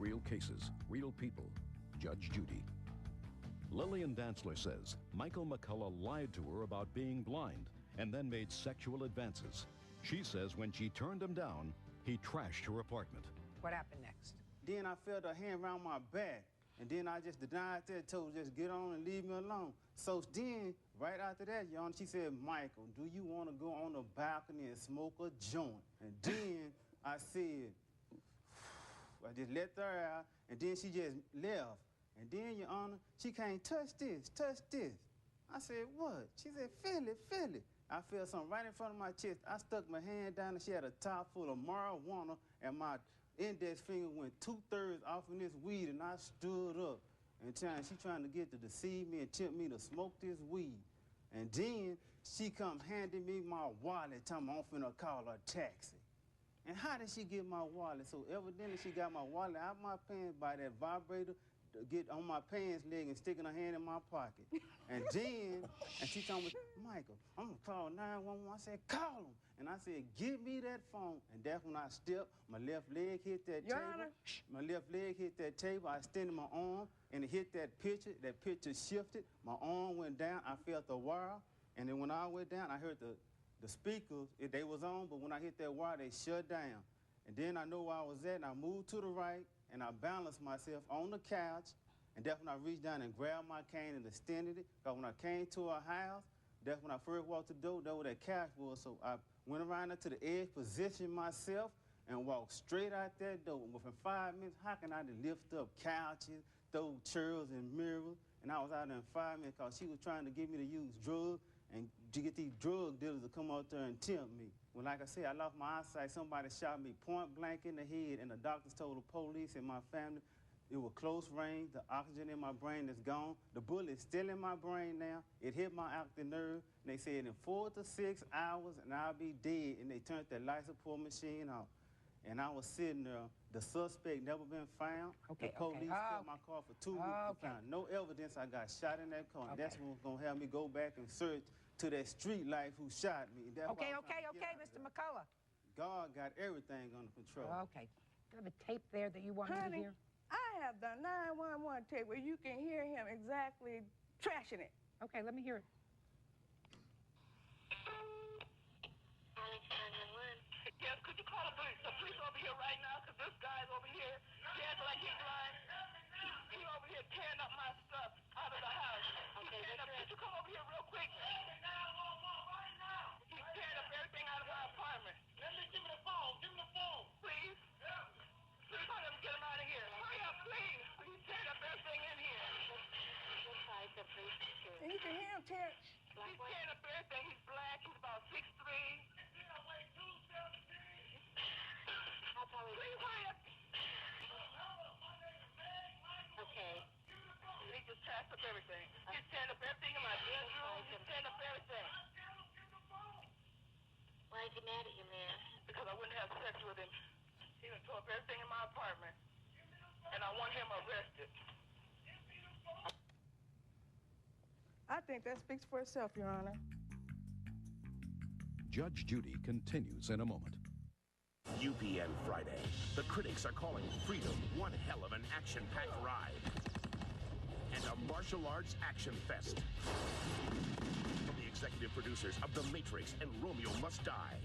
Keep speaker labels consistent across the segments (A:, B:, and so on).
A: real cases, real people. Judge Judy. Lillian Dantzler says Michael McCullough lied to her about being blind and then made sexual advances. She says when she turned him down, he trashed her apartment.
B: What happened next?
C: Then I felt her hand around my back, and then I just denied that, told her just get on and leave me alone. So then, right after that, Your Honor, she said, Michael, do you want to go on the balcony and smoke a joint? And then I said, I just let her out, and then she just left. And then, Your Honor, she can't touch this, touch this. I said, what? She said, feel it, feel it. I felt something right in front of my chest. I stuck my hand down, and she had a top full of marijuana, and my index finger went 2/3 off in this weed, and I stood up. And she trying to get to deceive me and tempt me to smoke this weed. And then she come handing me my wallet, telling me I'm finna call a taxi. And how did she get my wallet? So evidently she got my wallet out of my pants by that vibrator, to get on my pants leg and sticking her hand in my pocket. And then, and she told me, Michael, I'm gonna call 911. I said, call him. And I said, give me that phone. And that's when I stepped, my left leg hit that
B: Your
C: table.
B: Honor.
C: My left leg hit that table. I extended my arm, and it hit that picture shifted. My arm went down, I felt the wire. And then when I went down, I heard the speakers, they was on, but when I hit that wire, they shut down. And then I know where I was at, and I moved to the right, and I balanced myself on the couch, and that's when I reached down and grabbed my cane and extended it. Because when I came to her house, that's when I first walked the door, that's where that couch was. So I went around there to the edge, positioned myself, and walked straight out that door. Within 5 minutes, how can I lift up couches, throw chairs and mirrors? And I was out there in 5 minutes because she was trying to get me to use drugs and to get these drug dealers to come out there and tempt me. Well, like I said, I lost my eyesight. Somebody shot me point blank in the head, and the doctors told the police and my family it was close range. The oxygen in my brain is gone. The bullet is still in my brain now. It hit my optic nerve, and they said in 4 to 6 hours, and I'll be dead, and they turned the life support machine off. And I was sitting there. The suspect never been found.
B: Okay,
C: the police kept my car for 2 weeks and
B: Okay.
C: found no evidence I got shot in that car.
B: Okay.
C: And that's what's going to have me go back and search to that street life who shot me. That's
B: Okay,
C: why I'm trying to
B: okay,
C: get
B: okay,
C: out of
B: Mr.
C: there.
B: McCullough.
C: God got everything under control.
B: Okay. Do you have a tape there that you want me to
D: Honey,
B: hear?
D: I have the 911 tape where you can hear him exactly trashing it.
B: Okay, let me hear it.
E: Yes, could you call the police over here right now? Because this guy's over here. He acts like he's lying. He's over here tearing up my stuff out of the house. Okay, could you come over here real quick? Right now. He's tearing up everything out of my apartment. Give me the phone. Give me the phone. Please. Yeah. Please let him get him out of here. Hurry up, please. He's tearing up everything in here.
D: And you can hear him tear.
E: He's tearing up everything. He's black. He's about 6'3". Please hurry up.
F: Okay.
E: He just trashed up everything. He's tearing up everything in my bedroom. He's tearing up everything.
F: Why is he mad at you, man?
E: Because I wouldn't have sex with him. He done tore up everything in my apartment. And I want him arrested.
D: I think that speaks for itself, Your Honor.
A: Judge Judy continues in a moment.
G: UPN Friday. The critics are calling Freedom one hell of an action-packed ride. And a martial arts action fest. From the executive producers of The Matrix and Romeo Must Die,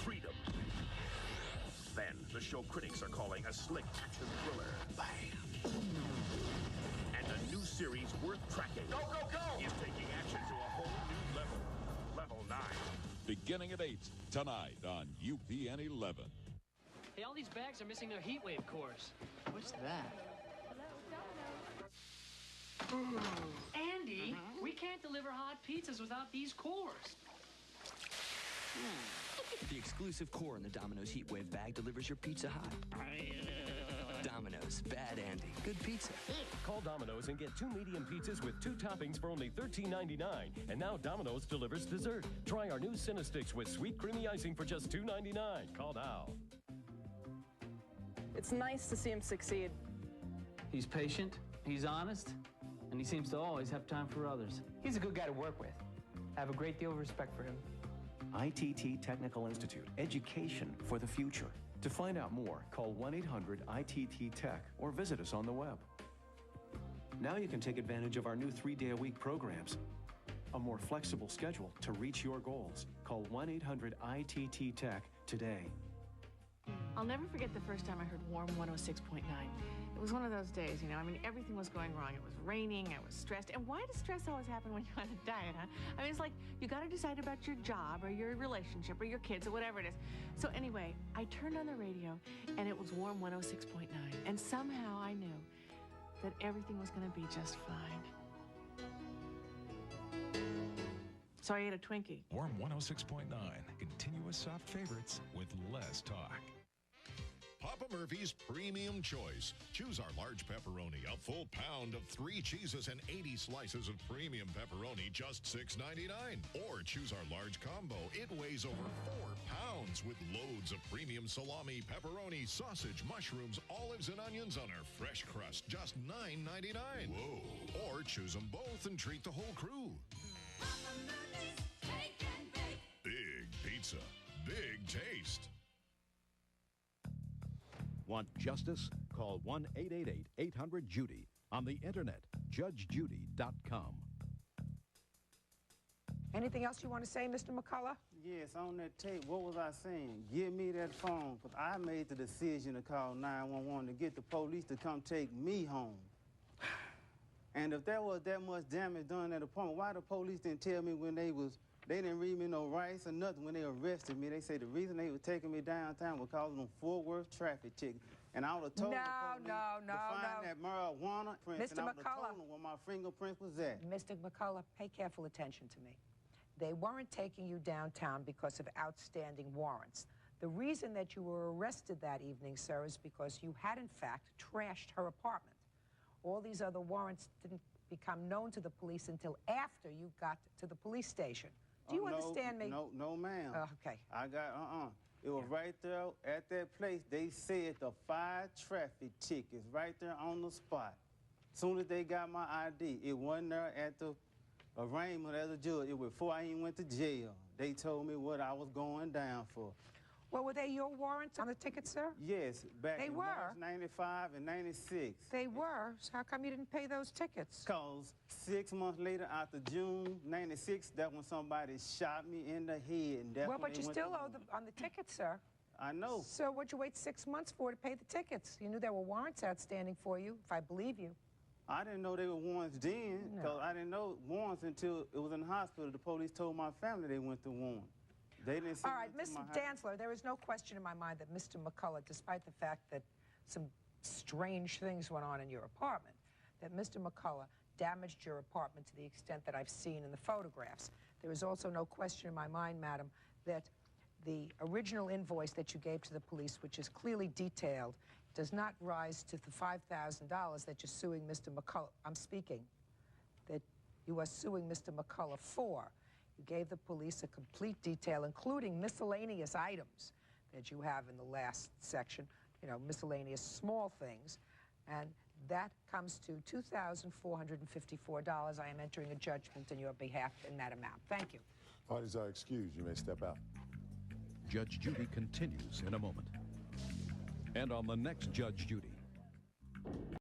G: Freedom. Then, the show critics are calling a slick action thriller. Bam. And a new series worth tracking. Go, go, go! Is taking action to a whole new level. Level 9.
H: Beginning at 8, tonight on UPN 11.
I: Hey, all these bags are missing their heat wave cores.
J: What's that?
I: Andy, we can't deliver hot pizzas without these cores.
J: The exclusive core in the Domino's Heat Wave bag delivers your pizza hot. Domino's, bad Andy, good pizza.
K: Call Domino's and get 2 medium pizzas with 2 toppings for only $13.99. And now Domino's delivers dessert. Try our new Cinesticks with sweet creamy icing for just $2.99. Call now.
L: It's nice to see him succeed.
M: He's patient, he's honest, and he seems to always have time for others.
N: He's a good guy to work with. I have a great deal of respect for him.
O: ITT Technical Institute, education for the future. To find out more, call 1-800-ITT-TECH or visit us on the web. Now you can take advantage of our new 3-day-a-week programs. A more flexible schedule to reach your goals. Call 1-800-ITT-TECH today.
P: I'll never forget the first time I heard Warm 106.9. It was one of those days, you know, I mean, everything was going wrong. It was raining, I was stressed. And why does stress always happen when you're on a diet, huh? I mean, it's like you got to decide about your job or your relationship or your kids or whatever it is. So anyway, I turned on the radio and it was Warm 106.9. And somehow I knew that everything was going to be just fine. So I ate a Twinkie.
Q: Warm 106.9. Continuous soft favorites with less talk.
R: Papa Murphy's Premium Choice. Choose our large pepperoni, a full pound of 3 cheeses and 80 slices of premium pepperoni, just $6.99. Or choose our large combo. It weighs over 4 pounds with loads of premium salami, pepperoni, sausage, mushrooms, olives, and onions on our fresh crust, just $9.99. Whoa. Or choose them both and treat the whole crew.
S: Papa Murphy's Cake and Bake.
R: Big pizza, big taste.
A: Want justice? Call 1-888-800-JUDY. On the internet, judgejudy.com.
B: Anything else you want to say, Mr. McCullough?
C: Yes, on that tape, what was I saying? Give me that phone, because I made the decision to call 911 to get the police to come take me home. And if there was that much damage done at the apartment, why the police didn't tell me when they didn't read me no rights or nothing when they arrested me? They say the reason they were taking me downtown was causing them Fort Worth traffic tickets. And I would have told them to find that marijuana prints, and I would have told them where my fingerprints was at.
B: Mr. McCullough, pay careful attention to me. They weren't taking you downtown because of outstanding warrants. The reason that you were arrested that evening, sir, is because you had, in fact, trashed her apartment. All these other warrants didn't become known to the police until after you got to the police station. Do you understand me?
C: No, ma'am.
B: Okay.
C: I got, It was right there at that place. They said the 5 traffic tickets right there on the spot. Soon as they got my ID, it wasn't there at the arraignment as a judge. It was before I even went to jail. They told me what I was going down for.
B: Well, were they your warrants on the ticket, sir?
C: Yes, back in March 95 and 96.
B: They were. So how come you didn't pay those tickets?
C: Because 6 months later, after June 96, that's when somebody shot me in the head. And
B: well, but you still owe them on the tickets, sir.
C: I know.
B: So what'd you wait 6 months for to pay the tickets? You knew there were warrants outstanding for you, if I believe you.
C: I didn't know they were warrants then, because I didn't know warrants until it was in the hospital. The police told my family they went to warrant. They didn't see.
B: All right, Mr. Dantzler, there is no question in my mind that Mr. McCullough, despite the fact that some strange things went on in your apartment, that Mr. McCullough damaged your apartment to the extent that I've seen in the photographs. There is also no question in my mind, madam, that the original invoice that you gave to the police, which is clearly detailed, does not rise to the $5,000 that you're suing Mr. McCullough. I'm speaking that you are suing Mr. McCullough for. You gave the police a complete detail, including miscellaneous items that you have in the last section, you know, miscellaneous small things, and that comes to $2,454. I am entering a judgment on your behalf in that amount. Thank you.
T: Parties are excused. You may step out.
A: Judge Judy continues in a moment. And on the next Judge Judy,